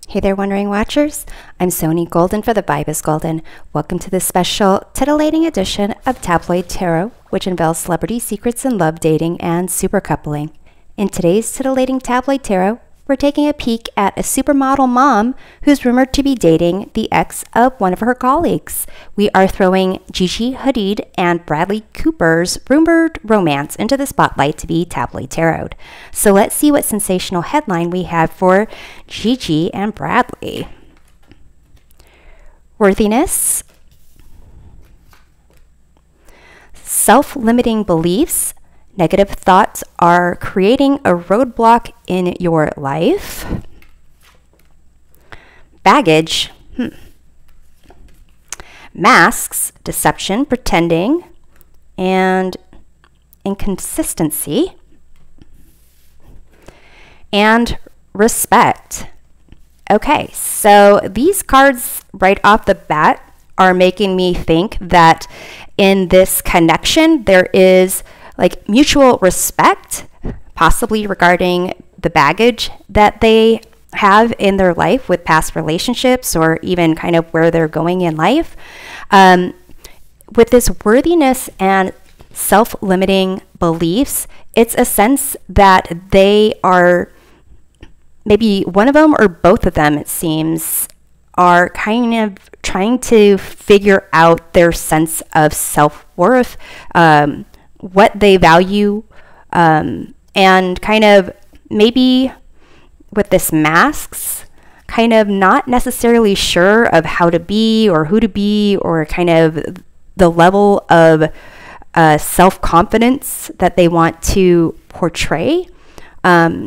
Hey there, Wondering Watchers. I'm Sony Golden for The Vibe is Golden. Welcome to this special, titillating edition of Tabloid Tarot, which unveils celebrity secrets in love, dating, and supercoupling. In today's titillating Tabloid Tarot, we're taking a peek at a supermodel mom who's rumored to be dating the ex of one of her colleagues. We are throwing GIGI Hadid and Bradley Cooper's rumored romance into the spotlight to be tabloid tarot. So let's see what sensational headline we have for GIGI and Bradley. Worthiness, self-limiting beliefs. Negative thoughts are creating a roadblock in your life. Baggage. Masks, deception, pretending, and inconsistency. And respect. Okay, so these cards right off the bat are making me think that in this connection there is like mutual respect, possibly regarding the baggage that they have in their life with past relationships or even kind of where they're going in life. With this worthiness and self-limiting beliefs, it's a sense that they are, maybe one of them or both of them, it seems, are kind of trying to figure out their sense of self-worth, what they value, and kind of maybe with this masks, kind of not necessarily sure of how to be or who to be, or kind of the level of self-confidence that they want to portray.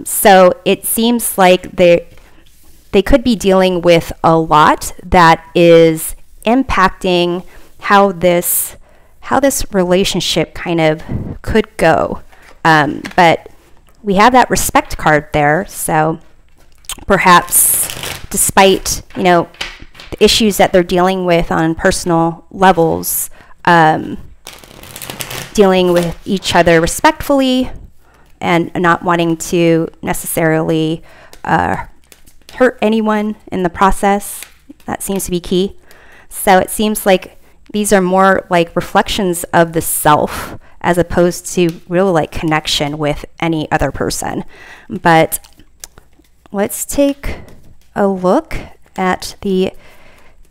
So it seems like they could be dealing with a lot that is impacting how this relationship kind of could go. But we have that respect card there, so perhaps despite, the issues that they're dealing with on personal levels, dealing with each other respectfully and not wanting to necessarily hurt anyone in the process, that seems to be key. So it seems like these are more like reflections of the self as opposed to real like connection with any other person. But let's take a look at the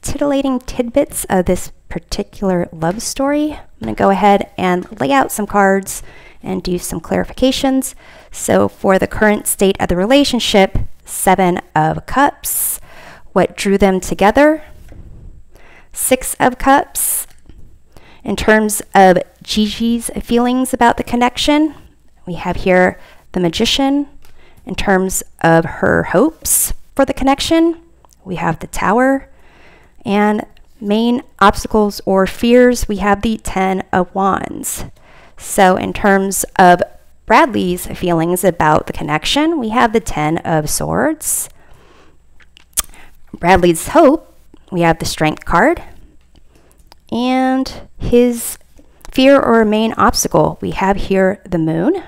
titillating tidbits of this particular love story. I'm going to go ahead and lay out some cards and do some clarifications. So for the current state of the relationship, 7 of Cups. What drew them together? 6 of Cups. In terms of Gigi's feelings about the connection, we have here the Magician. In terms of her hopes for the connection, we have the Tower. And main obstacles or fears, we have the 10 of Wands. So in terms of Bradley's feelings about the connection, we have the 10 of Swords. Bradley's hope, we have the Strength card. And his fear or main obstacle, we have here the Moon.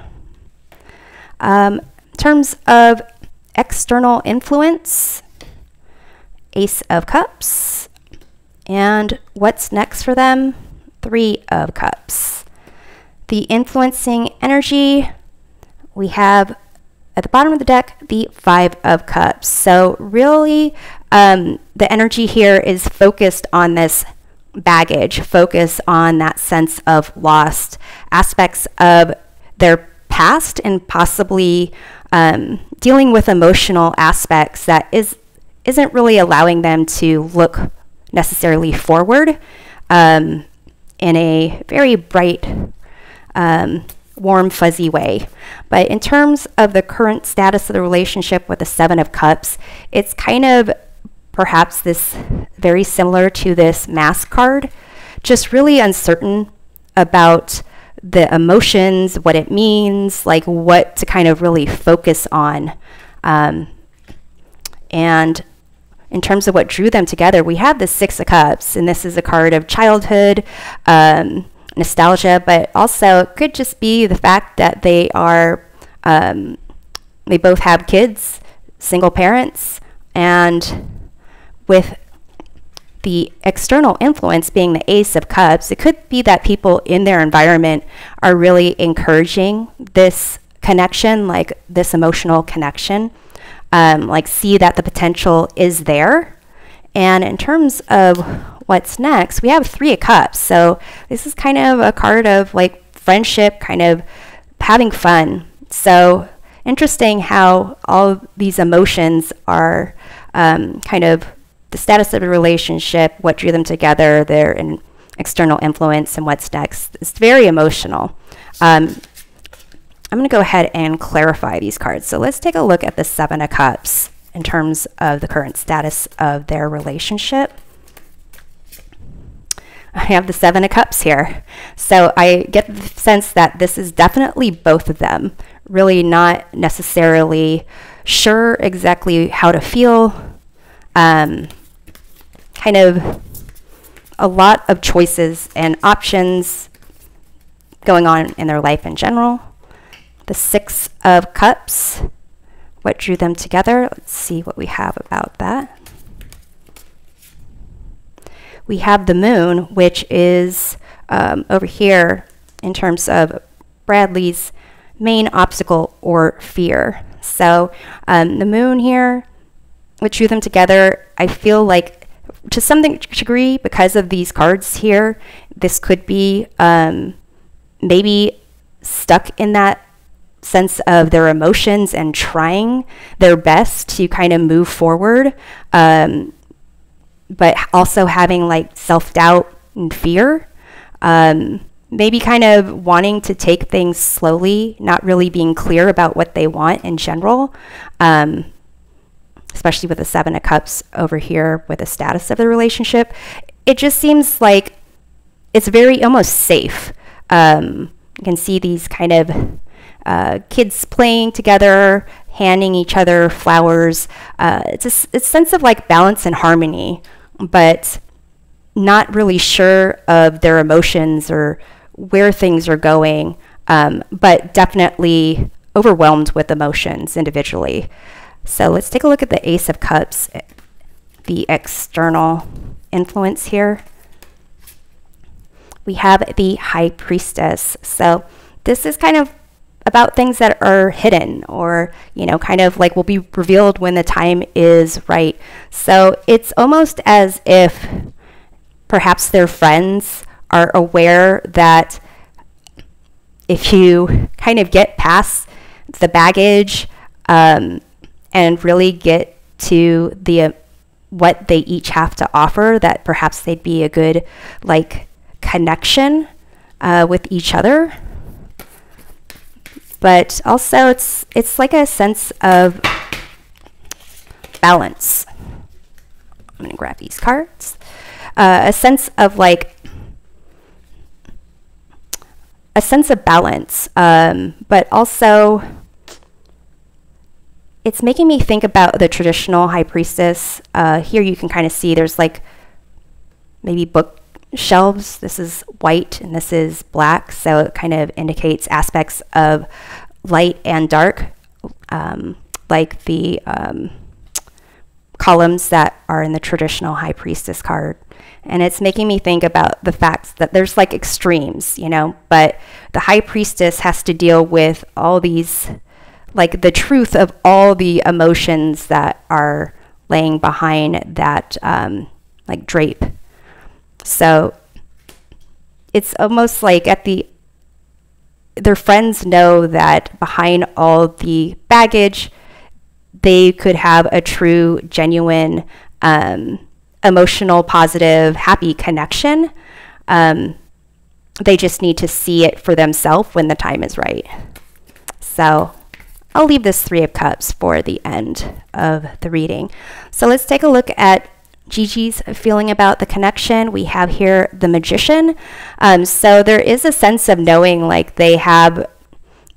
In terms of external influence, Ace of Cups. And what's next for them? 3 of Cups. The influencing energy, we have at the bottom of the deck, the 5 of Cups. So really, the energy here is focused on this baggage, focus on that sense of lost aspects of their past and possibly dealing with emotional aspects that isn't really allowing them to look necessarily forward in a very bright, warm, fuzzy way. But in terms of the current status of the relationship with the 7 of Cups, it's kind of perhaps this very similar to this Mask card, just really uncertain about the emotions, what it means, like what to kind of really focus on. And in terms of what drew them together, we have the 6 of Cups, and this is a card of childhood, nostalgia, but also it could just be the fact that they are, they both have kids, single parents, And with the external influence being the Ace of Cups, it could be that people in their environment are really encouraging this connection, like this emotional connection, like see that the potential is there. And in terms of what's next, we have Three of Cups. So this is kind of a card of like friendship, kind of having fun. So interesting how all these emotions are kind of the status of the relationship, what drew them together, their external influence, and what's next. It's very emotional. I'm going to go ahead and clarify these cards. So let's take a look at the Seven of Cups in terms of the current status of their relationship. I have the Seven of Cups here. So I get the sense that this is definitely both of them, really not necessarily sure exactly how to feel. Kind of a lot of choices and options going on in their life in general. The Six of Cups, what drew them together? Let's see what we have about that. We have the Moon, which is over here in terms of Bradley's main obstacle or fear. So the Moon here, which drew them together, I feel like to some degree, because of these cards here, this could be maybe stuck in that sense of their emotions and trying their best to kind of move forward, but also having like self-doubt and fear, maybe kind of wanting to take things slowly, not really being clear about what they want in general, especially with the Seven of Cups over here with the status of the relationship. It just seems like it's very almost safe. You can see these kind of kids playing together, handing each other flowers. It's a sense of like balance and harmony, but not really sure of their emotions or where things are going, but definitely overwhelmed with emotions individually. So let's take a look at the Ace of Cups, the external influence here. We have the High Priestess. So this is kind of about things that are hidden, or, you know, kind of like will be revealed when the time is right. So it's almost as if perhaps their friends are aware that if you kind of get past the baggage, and really get to the what they each have to offer, that perhaps they'd be a good like connection with each other. But also it's like a sense of balance. I'm gonna grab these cards. A sense of like a sense of balance, but also it's making me think about the traditional High Priestess. Here you can kind of see there's like maybe bookshelves. This is white and this is black, so it kind of indicates aspects of light and dark, like the columns that are in the traditional High Priestess card. And it's making me think about the fact that there's like extremes, you know, but the High Priestess has to deal with all these, like the truth of all the emotions that are laying behind that like drape. So it's almost like their friends know that behind all the baggage, they could have a true, genuine, emotional, positive, happy connection. They just need to see it for themselves when the time is right. So I'll leave this Three of Cups for the end of the reading. So let's take a look at Gigi's feeling about the connection. We have here the Magician. So there is a sense of knowing like they have,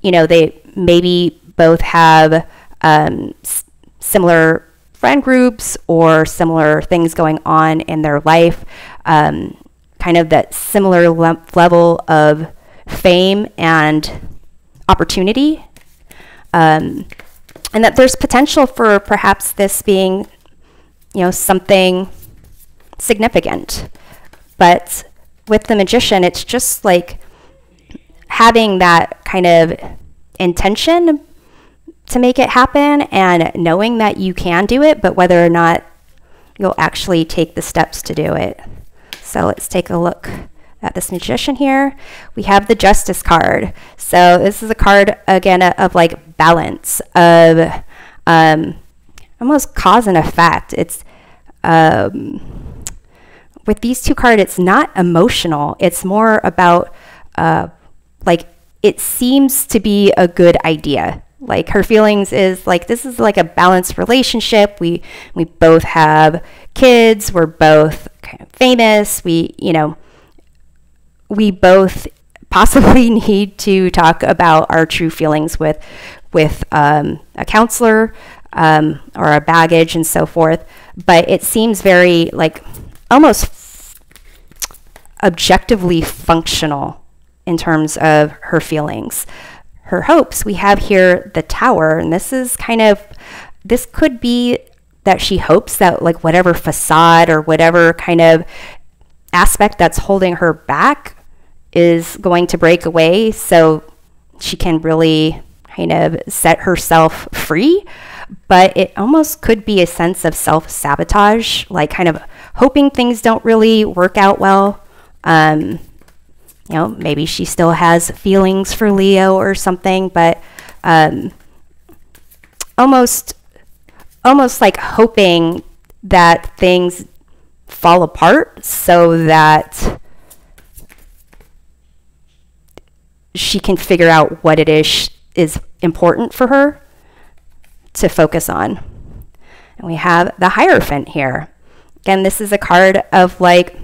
you know, they maybe both have similar friend groups or similar things going on in their life, kind of that similar level of fame and opportunity. And that there's potential for perhaps this being you know, something significant. But with the magician, it's just like having that kind of intention to make it happen and knowing that you can do it, but whether or not you'll actually take the steps to do it. So let's take a look at this magician here. We have the Justice card. So this is a card, again, of like balance, of almost cause and effect. It's with these two cards, it's not emotional. It's more about like, it seems to be a good idea. Like her feelings is like, this is like a balanced relationship. We both have kids. We're both kind of famous. We both possibly need to talk about our true feelings with a counselor or a baggage and so forth. But it seems very like almost objectively functional in terms of her feelings. Her hopes, we have here the Tower, and this is kind of, this could be that she hopes that like whatever facade or whatever kind of aspect that's holding her back is going to break away so she can really kind of set herself free. But it almost could be a sense of self-sabotage, like kind of hoping things don't really work out well. You know, maybe she still has feelings for Leo or something, but almost like hoping that things fall apart so that she can figure out what it is important for her to focus on. And we have the Hierophant here. Again, this is a card of like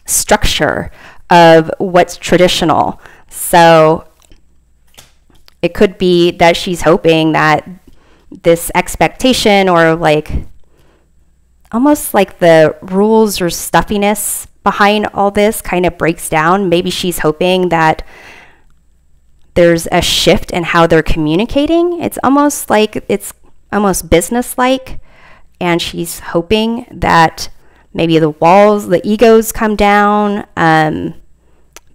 structure, of what's traditional. So it could be that she's hoping that this expectation or like almost like the rules or stuffiness behind all this kind of breaks down. Maybe she's hoping that there's a shift in how they're communicating. It's almost like, it's almost business-like, and she's hoping that maybe the walls, the egos come down.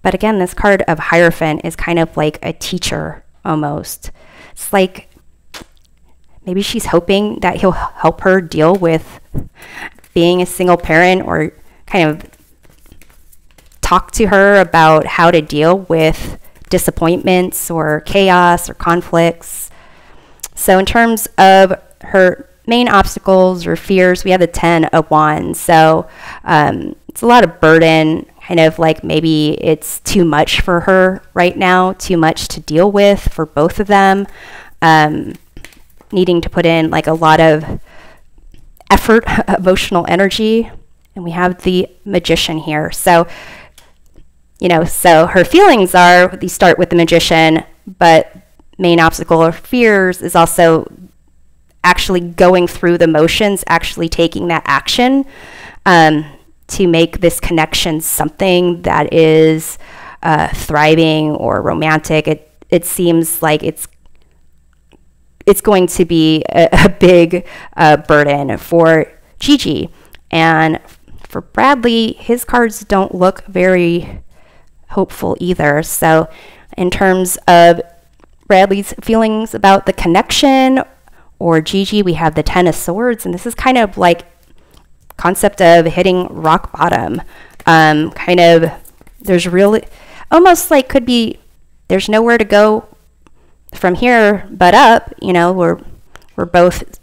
But again, this card of Hierophant is kind of like a teacher almost. It's like maybe she's hoping that he'll help her deal with being a single parent, or kind of talk to her about how to deal with disappointments or chaos or conflicts. So in terms of her main obstacles or fears, we have the 10 of Wands. So it's a lot of burden, kind of like maybe it's too much for her right now, too much to deal with for both of them, needing to put in like a lot of effort, emotional energy. And we have the Magician here. So, you know, so her feelings are, these start with the Magician, but main obstacle or fears is also actually going through the motions, actually taking that action to make this connection something that is thriving or romantic. It seems like it's going to be a big burden for Gigi. And for Bradley, his cards don't look very hopeful either. So in terms of Bradley's feelings about the connection or Gigi, we have the 10 of Swords, and this is kind of like concept of hitting rock bottom. Kind of, there's really, almost like could be, there's nowhere to go from here but up. You know, we're both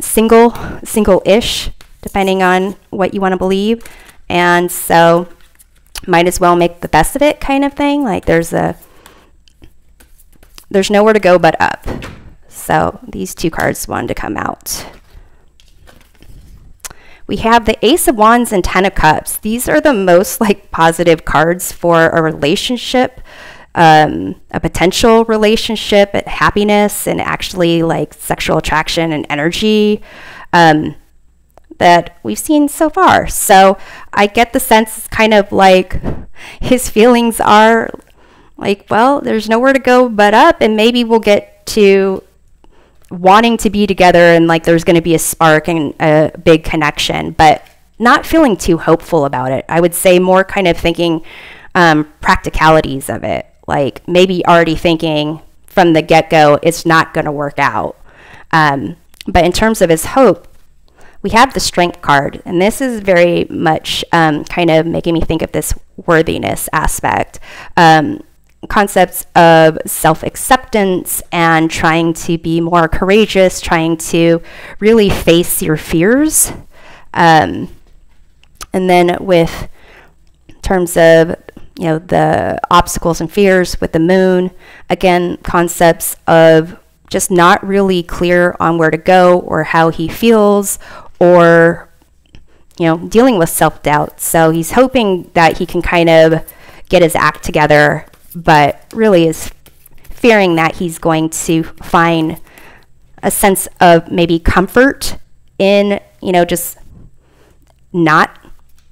single-ish, depending on what you want to believe, and so might as well make the best of it, kind of thing. Like there's nowhere to go but up. So these two cards wanted to come out. We have the Ace of Wands and 10 of Cups. These are the most like positive cards for a relationship, a potential relationship, happiness, and actually like sexual attraction and energy that we've seen so far. So I get the sense it's kind of like his feelings are like, well, there's nowhere to go but up, and maybe we'll get to wanting to be together and like there's going to be a spark and a big connection, but not feeling too hopeful about it. I would say more kind of thinking practicalities of it, like maybe already thinking from the get-go it's not going to work out. But in terms of his hope, we have the Strength card, and this is very much kind of making me think of this worthiness aspect. Concepts of self-acceptance and trying to be more courageous, trying to really face your fears. And then with terms of, you know, the obstacles and fears with the moon, again, concepts of just not really clear on where to go or how he feels, or, you know, dealing with self-doubt. So he's hoping that he can kind of get his act together, but really is fearing that he's going to find a sense of maybe comfort in, you know, just not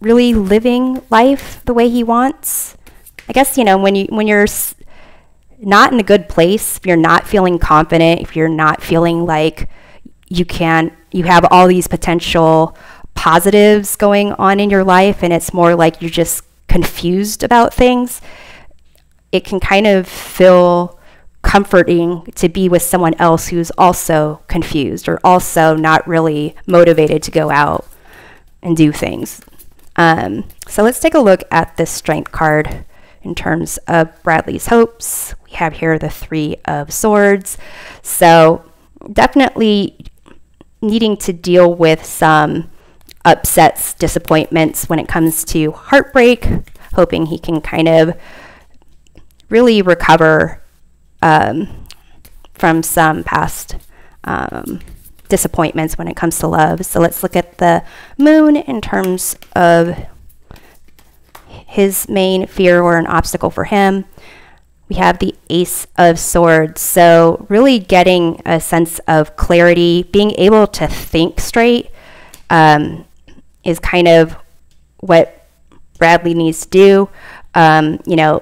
really living life the way he wants. I guess, you know, when you're not in a good place, if you're not feeling confident, if you're not feeling like you have all these potential positives going on in your life, and it's more like you're just confused about things, it can kind of feel comforting to be with someone else who's also confused or also not really motivated to go out and do things. So let's take a look at this Strength card in terms of Bradley's hopes. We have here the Three of Swords. So definitely needing to deal with some upsets, disappointments when it comes to heartbreak, hoping he can kind of really recover from some past disappointments when it comes to love. So let's look at the moon in terms of his main fear or an obstacle for him. We have the Ace of Swords. So really getting a sense of clarity, being able to think straight is kind of what Bradley needs to do. You know,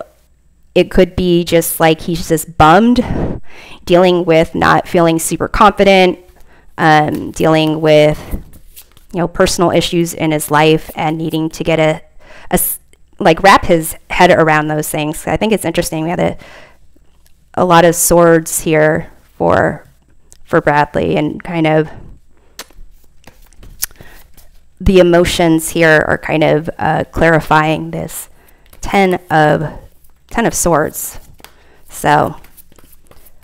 it could be just like he's just bummed, dealing with not feeling super confident, dealing with, you know, personal issues in his life and needing to get like wrap his head around those things. I think it's interesting. We had a lot of swords here for Bradley, and kind of the emotions here are kind of clarifying this Ten of Swords. So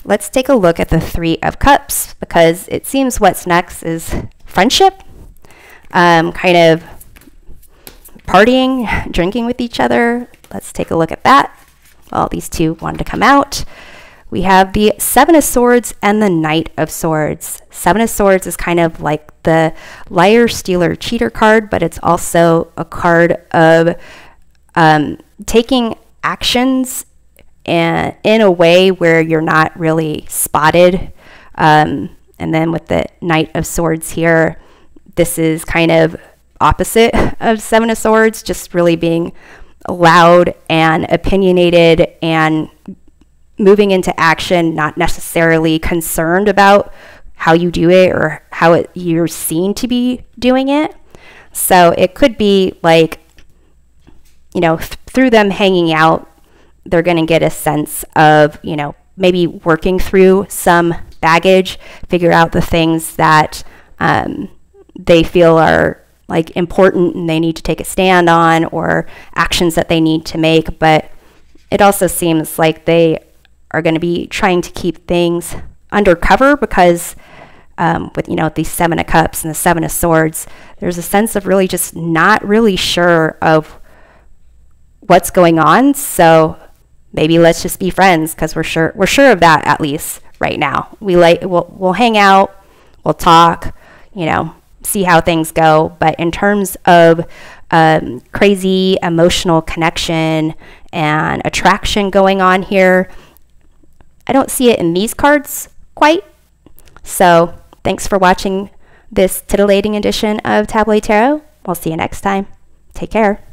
let's take a look at the Three of Cups, because it seems what's next is friendship, kind of partying, drinking with each other. Let's take a look at that. Well, these two wanted to come out. We have the Seven of Swords and the Knight of Swords. Seven of Swords is kind of like the liar, stealer, cheater card, but it's also a card of taking actions and in a way where you're not really spotted. And then with the Knight of Swords here, this is kind of opposite of Seven of Swords, just really being loud and opinionated and moving into action, not necessarily concerned about how you do it or how you're seen to be doing it. So it could be like, you know, through them hanging out, they're going to get a sense of, you know, maybe working through some baggage, figure out the things that they feel are like important and they need to take a stand on, or actions that they need to make. But it also seems like they are going to be trying to keep things undercover, because with, you know, these Seven of Cups and the Seven of Swords, there's a sense of really just not really sure of what's going on. So maybe let's just be friends, because we're sure of that, at least right now. We'll hang out, we'll talk, you know, see how things go. But in terms of crazy emotional connection and attraction going on here, I don't see it in these cards quite. So thanks for watching this titillating edition of Tabloid Tarot. We'll see you next time. Take care.